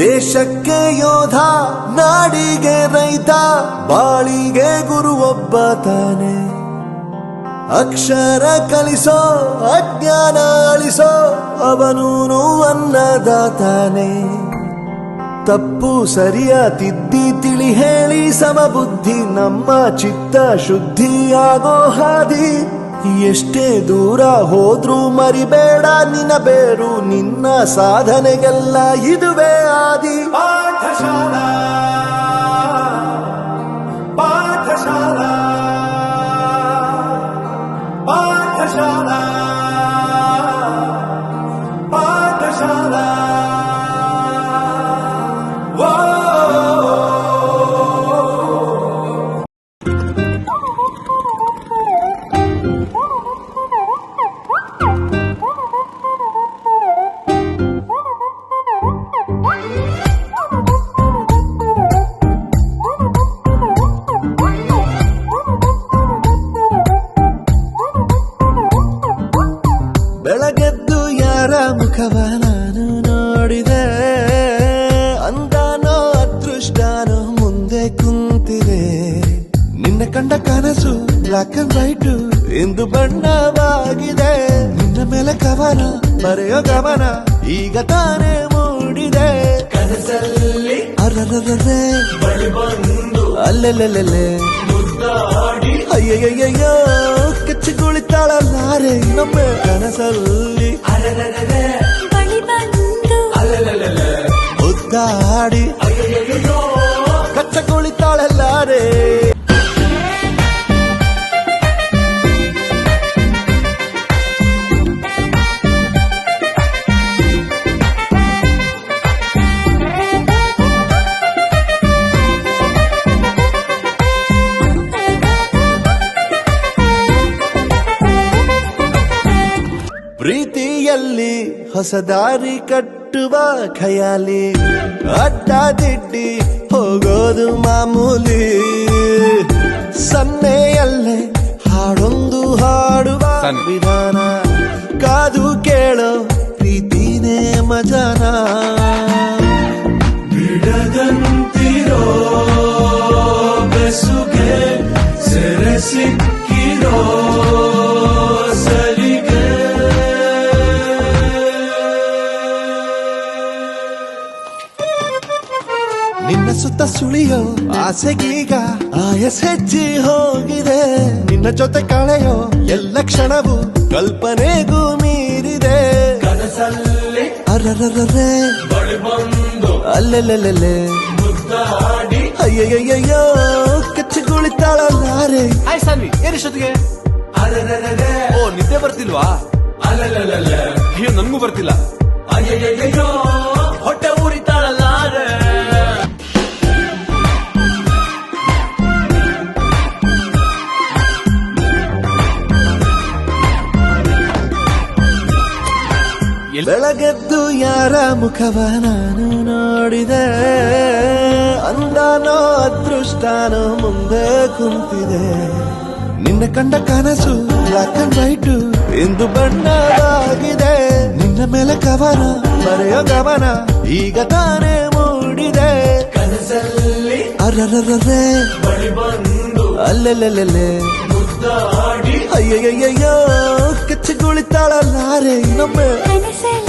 ದೇಶಕ್ಕೆ ಯೋಧ, ನಾಡಿಗೆ ರೈತ, ಬಾಳಿಗೆ ಗುರು ಒಬ್ಬ ತಾನೆ. ಅಕ್ಷರ ಕಲಿಸೋ, ಅಜ್ಞಾನ ಅಳಿಸೋ, ಅವನೂನು ಅನ್ನದಾತಾನೆ. ತಪ್ಪು ಸರಿಯ ತಿದ್ದಿ ತಿಳಿ ಹೇಳಿ ಸಮಬುದ್ಧಿ ನಮ್ಮ ಚಿತ್ತ ಶುದ್ಧಿಯಾಗೋ ಹಾದಿ. ಎಷ್ಟೇ ದೂರ ಹೋದ್ರೂ ಮರಿಬೇಡ ನಿನ್ನ ಬೇರು, ನಿನ್ನ ಸಾಧನೆಗೆಲ್ಲ ಇದುವೇ ಆದಿ. ಪಾಠಶಾಲಾ ಪಾಠಶಾಲಾ ಪಾಠಶಾಲಾ ಪಾಠಶಾಲಾ. ಬೆಳಗೆದ್ದು ಯಾರ ಮುಖವ ನಾನು ನೋಡಿದೆ, ಅಂದಾನೋ ಅದೃಷ್ಟನೋ ಮುಂದೆ ಕುಂತಿದೆ. ನಿನ್ನ ಕಂಡ ಕನಸು ಬ್ಲಾಕ್ ಅಂಡ್ ವೈಟ್ ಇಂದು ಬಣ್ಣವಾಗಿದೆ. ನಿನ್ನ ಮೇಲೆ ಕವನ ಬರೆಯೋ ಗಮನ ಈಗ ತಾನೇ ಮೂಡಿದೆ. ಕನಸಲ್ಲಿ ಅರರರೇ ಬಳಿ ಬಂದು ಅಲ್ಲೆಲ್ಲೆಲ್ಲೆ ಮುದ್ದಾಡಿ ಅಯ್ಯಯ್ಯಯ್ಯೋ ಕಚ್ಚಿಗುಳಿತಾಳಲ್ಲಾರೆ ನಮ್ಮ ಕನಸಲ್ಲಿ. ಅರರರೇ ಬಳಿ ಬಂದು ಅಲ್ಲೆಲ್ಲೆಲ್ಲೆ ಮುದ್ದಾಡಿ ಅಯ್ಯಯ್ಯಯ್ಯೋ ಕಚ್ಚಗುಳಿತಾಳಲ್ಲಾರೆ. ಪ್ರೀತಿಯಲ್ಲಿ ಹೊಸ ದಾರಿ ಕಟ್ಟುವ ಖಯಾಲಿ, ಅಡ್ಡದಿಡ್ಡಿ ಹೋಗೋದು ಮಾಮೂಲಿ. ಸನ್ನೆಯಲ್ಲೇ ಹಾಡೊಂದು ಹಾಡುವ ವಿಧಾನ, ಕಾದು ಕೇಳೋ ಪ್ರೀತಿನೇ ಮಜಾನ. ಬಿಡದಂತಿರೋ ಬೆಸುಗೆ ಸೆರೆ ಸಿಕ್ಕಿರೋ ಸಲಿಗೆ. ನಿನ್ನ ಸುತ್ತ ಸುಳಿಯೋ ಆಸೆಗೀಗ ಆಯಸ್ ಹೆಚ್ಚಿ ಹೋಗಿದೆ. ನಿನ್ನ ಜೊತೆ ಕಳೆಯೋ ಎಲ್ಲ ಕ್ಷಣವು ಕಲ್ಪನೆಗೂ ಮೀರಿದೆ. ಕನಸಲ್ಲಿ ಅರರರೇ ಬಳಿ ಬಂದು ಅಲ್ಲೆಲ್ಲೆಲ್ಲೆ ಮುದ್ದಾಡಿ ಅಯ್ಯಯ್ಯಯ್ಯೋ ಕಚ್ಚಿಗುಳಿತಾಳಲ್ಲಾರೆ. ಹಾಯ್ ಸಾನ್ವಿ, ಏನಿಷ್ಟೊತ್ತಿಗೆ? ಅರರರೇ ಓ, ನಿದ್ದೆ ಬರ್ತಿಲ್ವಾ? ಅಲ್ಲೆಲ್ಲೆಲ್ಲೆ ಅಯ್ಯೋ, ನನ್ಗೂ ಬರ್ತಿಲ್ಲ. ಅಯ್ಯಯ್ಯಯ್ಯೋ ಹೊಟ್ಟೆ ಊರಿತಾಳಲ್ಲಾರೆ. ಬೆಳಗೆದ್ದು ಯಾರ ಮುಖವ ನಾನು ನೋಡಿದೆ, ಅಂದಾನೋ ಅದೃಷ್ಟನೋ ಮುಂದೆ ಕುಂತಿದೆ. ನಿನ್ನ ಕಂಡ ಕನಸು ಬ್ಲಾಕ್ ಅಂಡ್ ವೈಟ್ ಇಂದು ಬಣ್ಣವಾಗಿದೆ. ನಿನ್ನ ಮೇಲೆ ಕವನ ಬರೆಯೋ ಗಮನ ಈಗ ತಾನೇ ಮೂಡಿದೆ. ಕನಸಲ್ಲಿ ಅರರರೇ ಬಳಿ ಬಂದು ಅಲ್ಲೆಲ್ಲೆಲ್ಲೆ ಮುದ್ದಾಡಿ ಅಯ್ಯಯ್ಯಯ್ಯೋ ಕಚ್ಚಿಗುಳಿತಾಳಲ್ಲಾರೆ ನಮ್ಮ ಕನಸಲ್ಲಿ